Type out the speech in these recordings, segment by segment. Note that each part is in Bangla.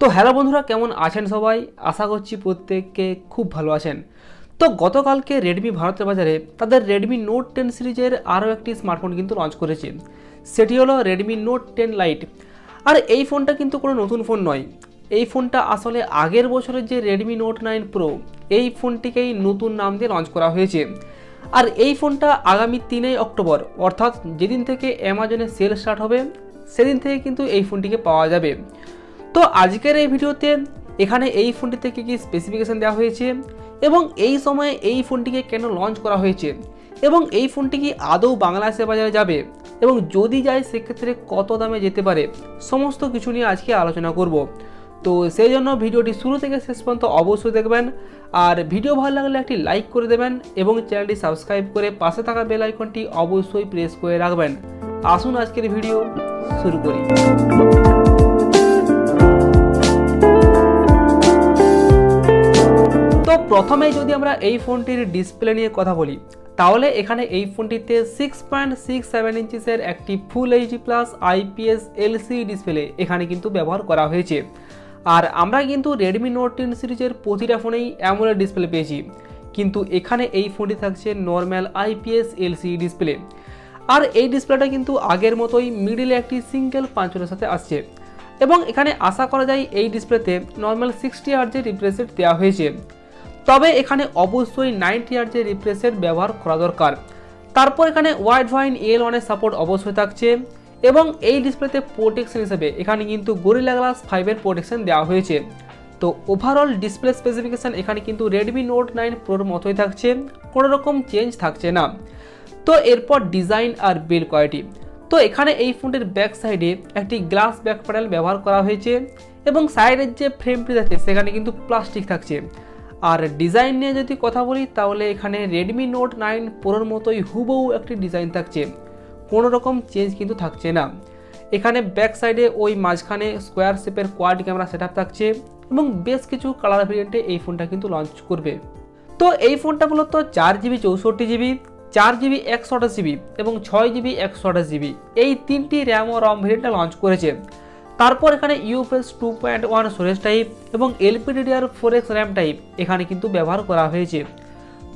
তো হ্যালো বন্ধুরা, কেমন আছেন সবাই? আশা করছি প্রত্যেককে খুব ভালো আছেন। তো গতকালকে রেডমি ভারতের বাজারে তাদের রেডমি নোট 10 সিরিজের আরও একটি স্মার্টফোন কিন্তু লঞ্চ করেছে। সেটি হলো রেডমি নোট 10 লাইট। আর এই ফোনটা কিন্তু কোনো নতুন ফোন নয়, এই ফোনটা আসলে আগের বছরের যে রেডমি নোট 9 প্রো এই ফোনটিকেই নতুন নাম দিয়ে লঞ্চ করা হয়েছে। আর এই ফোনটা আগামী 3 অক্টোবর অর্থাৎ যেদিন থেকে অ্যামাজনে সেল স্টার্ট হবে সেদিন থেকে কিন্তু এই ফোনটিকে পাওয়া যাবে। তো আজকের এই ভিডিওতে এখানে এই ফোনটি থেকে কি স্পেসিফিকেশন দেওয়া হয়েছে এবং এই সময়ে এই ফোনটিকে কেন লঞ্চ করা হয়েছে এবং এই ফোনটি কি আদৌ বাংলাদেশের বাজারে যাবে এবং যদি যায় সেক্ষেত্রে কত দামে যেতে পারে, সমস্ত কিছু নিয়ে আজকে আলোচনা করব। তো সেই জন্য ভিডিওটি শুরু থেকে শেষ পর্যন্ত অবশ্যই দেখবেন। আর ভিডিও ভালো লাগলে একটি লাইক করে দেবেন এবং চ্যানেলটি সাবস্ক্রাইব করে পাশে থাকা বেল আইকনটি অবশ্যই প্রেস করে রাখবেন। আসুন আজকের ভিডিও শুরু করি। তো প্রথমে যদি আমরা এই ফোনটির ডিসপ্লে নিয়ে কথা বলি, তাহলে এখানে এই ফোনটিতে 6.67 ইঞ্চিসের একটি full HD plus IPS LCD display এখানে কিন্তু ব্যবহার করা হয়েছে। আর আমরা কিন্তু রেডমি নোট 10 সিরিজের প্রতিটা ফোনেই অ্যামোলেড ডিসপ্লে পেয়েছি, কিন্তু এখানে এই ফোনটি থাকছে নর্মাল আইপিএস এলসিডি ডিসপ্লে। আর এই ডিসপ্লেটা কিন্তু আগের মতোই মিডিলে একটি সিঙ্গেল পাঞ্চলের সাথে আসছে এবং এখানে আশা করা যায় এই ডিসপ্লেতে নর্মাল 60 হার্জের রিফ্রেশ রেট দেওয়া হয়েছে। তবে এখানে অবশ্যই 90 হার্জের রিফ্রেশ রেট ব্যবহার করা দরকার। তারপর এখানে ওয়াইড ভাইন L1 সাপোর্ট অবশ্যই থাকছে এবং এই ডিসপ্লেতে প্রোটেকশন হিসেবে এখানে কিন্তু গরিলা গ্লাস 5 এর প্রোটেকশন দেওয়া হয়েছে। তো ওভারঅল ডিসপ্লে স্পেসিফিকেশন এখানে কিন্তু রেডমি নোট 9 প্রোর মতোই থাকছে, কোনো রকম চেঞ্জ থাকছে না। তো এরপর ডিজাইন আর বিল্ড কোয়ালিটি। তো এখানে এই ফোনটির ব্যাক সাইডে একটি গ্লাস ব্যাক প্যানেল ব্যবহার করা হয়েছে এবং সাইডের যে ফ্রেমটি থাকে সেখানে কিন্তু প্লাস্টিক থাকছে। আর ডিজাইন নিয়ে যদি কথা বলি তাহলে এখানে রেডমি নোট 9 প্রোর মতোই হুবহু একটি ডিজাইন থাকছে, কোনো রকম চেঞ্জ কিন্তু থাকছে না। এখানে ব্যাক সাইডে ওই মাঝখানে স্কোয়ার শেপের কোয়াড ক্যামেরা সেটআপ থাকছে এবং বেশ কিছু কালার ভেরিয়েন্টে এই ফোনটা কিন্তু লঞ্চ করবে। তো এই ফোনটা মূলত 4GB 64GB, 4GB 128GB এবং 6GB 128GB এই তিনটি র্যাম ও রম ভেরিয়েন্টে লঞ্চ করেছে। তারপর এখানে ইউএফএস 2.1 স্টোরেজ টাইপ এবং LPDDR4X র্যাম টাইপ এখানে কিন্তু ব্যবহার করা হয়েছে।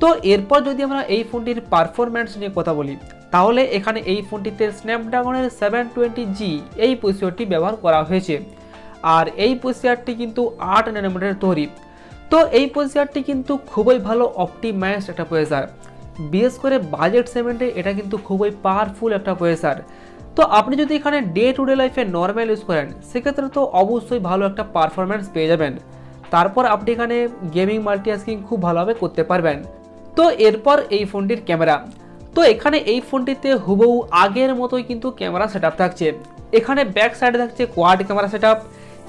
তো এরপর যদি আমরা এই ফোনটির পারফরম্যান্স নিয়ে কথা বলি, তাহলে এখানে এই ফোনটিতে স্ন্যাপড্রাগনের 720G এই প্রসেসরটি ব্যবহার করা হয়েছে। আর এই প্রসেসরটি কিন্তু 8 ন্যানোমিটারের তৈরি। তো এই প্রসেসরটি কিন্তু খুবই ভালো অপটিমাইজড একটা প্রসেসর, বিশেষ করে বাজেট সেগমেন্টে এটা কিন্তু খুবই পাওয়ারফুল একটা প্রসেসর। তো আপনি যদি এখানে ডে টু ডে লাইফে নর্মাল ইউজ করেন সেক্ষেত্রে তো অবশ্যই ভালো একটা পারফরম্যান্স পেয়ে যাবেন। তারপর আপনি এখানে গেমিং মাল্টিটাস্কিং খুব ভালোভাবে করতে পারবেন। তো এরপর এই ফোনটির ক্যামেরা। তো এখানে এই ফোনটিতে হুবহু আগের মতোই কিন্তু ক্যামেরা সেটআপ থাকছে। এখানে ব্যাক সাইডে থাকছে কোয়াড ক্যামেরা সেটআপ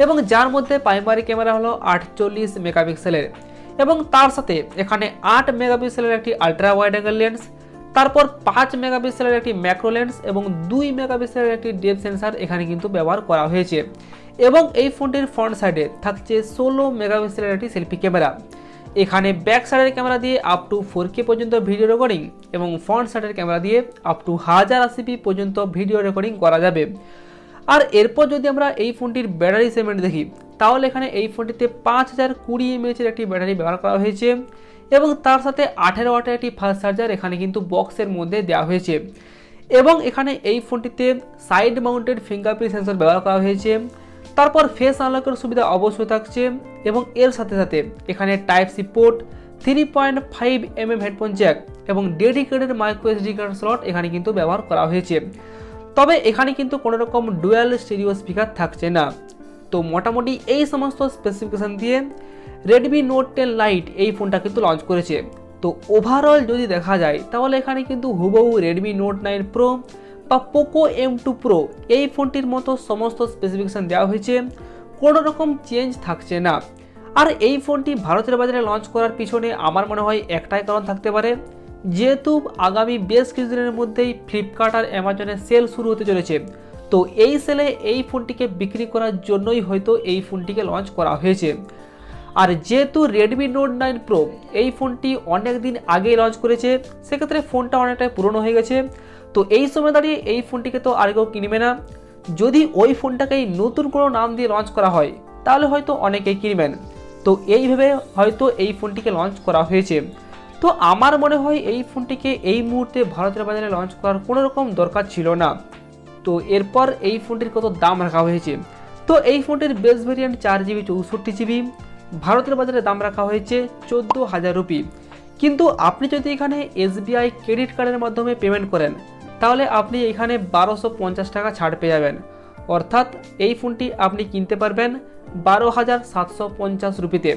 এবং যার মধ্যে প্রাইমারি ক্যামেরা হলো 48 মেগাপিক্সেলের এবং তার সাথে এখানে 8 মেগাপিক্সেলের একটি আলট্রা ওয়াইড অ্যাঙ্গেল লেন্স, তারপর 5 মেগাপিক্সেলের একটি ম্যাক্রো লেন্স এবং 2 মেগাপিক্সেলের একটি ডেপথ সেন্সর এখানে কিন্তু ব্যবহার করা হয়েছে। এবং এই ফোনটির ফ্রন্ট সাইডে থাকছে 16 মেগাপিক্সেলের একটি সেলফি ক্যামেরা। এখানে ব্যাক সাইডের ক্যামেরা দিয়ে আপ টু 4K পর্যন্ত ভিডিও রেকর্ডিং এবং ফ্রন্ট সাইডের ক্যামেরা দিয়ে আপ টু 1080p পর্যন্ত ভিডিও রেকর্ডিং করা যাবে। আর এরপর যদি আমরা এই ফোনটির ব্যাটারি সেগমেন্ট দেখি, তাহলে এখানে এই ফোনটিতে 5020 mAh একটি ব্যাটারি ব্যবহার করা হয়েছে এবং তার সাথে 18 ওয়াটের একটি ফাস্ট চার্জার এখানে কিন্তু বক্সের মধ্যে দেওয়া হয়েছে। এবং এখানে এই ফোনটিতে সাইড মাউন্টেড ফিঙ্গারপ্রিন্ট সেন্সর ব্যবহার করা হয়েছে। তারপর ফেস আনলকের সুবিধা অবশ্যই থাকছে এবং এর সাথে সাথে এখানে type C port, 3.5mm headphone jack এবং dedicated micro SD card slot এখানে কিন্তু ব্যবহার করা হয়েছে। তবে এখানে কিন্তু কোনো রকম ডুয়াল স্টেরিও স্পিকার থাকছে না। তো মোটামুটি এই সমস্ত স্পেসিফিকেশন দিয়ে রেডমি নোট 10 লাইট এই ফোনটা কিন্তু লঞ্চ করেছে। তো ওভারঅল যদি দেখা যায় তাহলে এখানে কিন্তু হুবহু রেডমি নোট 9 প্রো বা পোকো M2 প্রো এই ফোনটির মতো সমস্ত স্পেসিফিকেশন দেওয়া হয়েছে, কোনো রকম চেঞ্জ থাকছে না। আর এই ফোনটি ভারতের বাজারে লঞ্চ করার পিছনে আমার মনে হয় একটাই কারণ থাকতে পারে, যেহেতু আগামী বেশ কিছুদিনের মধ্যেই ফ্লিপকার্ট আর অ্যামাজনে সেল শুরু হতে চলেছে। তো এই সেলে এই ফোনটিকে বিক্রি করার জন্যই হয়তো এই ফোনটিকে লঞ্চ করা হয়েছে। আর যেহেতু রেডমি নোট 9 প্রো এই ফোনটি অনেক দিন আগেই লঞ্চ করেছে, সেক্ষেত্রে ফোনটা অনেকটাই পুরনো হয়ে গেছে। তো এই সময় দাঁড়িয়ে এই ফোনটিকে তো আর কেউ কিনবে না। যদি ওই ফোনটাকেই নতুন কোনো নাম দিয়ে লঞ্চ করা হয় তাহলে হয়তো অনেকেই কিনবেন। তো এইভাবে হয়তো এই ফোনটিকে লঞ্চ করা হয়েছে। তো আমার মনে হয় এই ফোনটিকে এই মুহূর্তে ভারতের বাজারে লঞ্চ করার কোনো রকম দরকার ছিল না। তো এরপর এই ফোনটির কত দাম রাখা হয়েছে, তো এই ফোনটির বেস ভেরিয়েন্ট 4GB 64GB, ভারতের বাজারে দাম রাখা হয়েছে 14,000 রুপি। কিন্তু আপনি যদি এখানে SBI ক্রেডিট কার্ডের মাধ্যমে পেমেন্ট করেন তাহলে আপনি এখানে 1250 টাকা ছাড় পেয়ে যাবেন, অর্থাৎ এই ফোনটি আপনি কিনতে পারবেন 12,750 রুপিতে।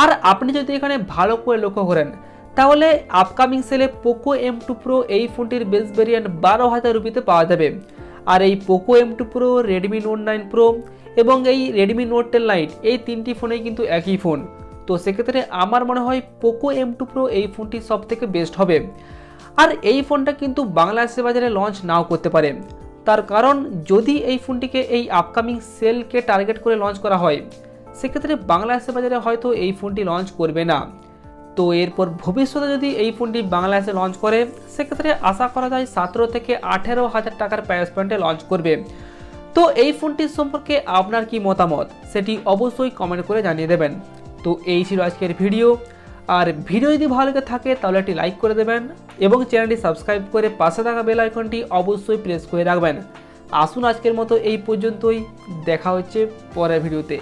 আর আপনি যদি এখানে ভালো করে লক্ষ্য করেন তাহলে আপকামিং সেলে পোকো M2 Pro এই ফোনটির বেস ভেরিয়েন্ট 12,000 রুপিতে পাওয়া যাবে। আর এই Poco M2 Pro, Redmi Note 9 Pro এবং এই Redmi Note 10 Lite এই তিনটি ফোনেই কিন্তু একই ফোন। তো সেক্ষেত্রে আমার মনে হয় পোকো M2 Pro এই ফোনটি সব থেকে বেস্ট হবে। আর এই ফোনটা কিন্তু বাংলাদেশের বাজারে লঞ্চ নাও করতে পারে, তার কারণ যদি এই ফোনটিকে এই আপকামিং সেলকে টার্গেট করে লঞ্চ করা হয় সেক্ষেত্রে বাংলাদেশের বাজারে হয়তো এই ফোনটি লঞ্চ করবে না। তো এরপর ভবিষ্যতে যদি এই ফোনটি বাংলাদেশে লঞ্চ করে সেক্ষেত্রে আশা করা যায় 17 থেকে 18,000 টাকার প্রাইস পয়েন্টে লঞ্চ করবে। তো এই ফোনটির সম্পর্কে আপনার কি মতামত সেটি অবশ্যই কমেন্ট করে জানিয়ে দেবেন। তো এই ছিল আজকের ভিডিও। আর ভিডিও যদি ভালো লেগে থাকে তাহলে একটি লাইক করে দেবেন এবং চ্যানেলটি সাবস্ক্রাইব করে পাশে থাকা বেল আইকনটি অবশ্যই প্রেস করে রাখবেন। আসুন আজকের মতো এই পর্যন্তই, দেখা হচ্ছে পরের ভিডিওতে।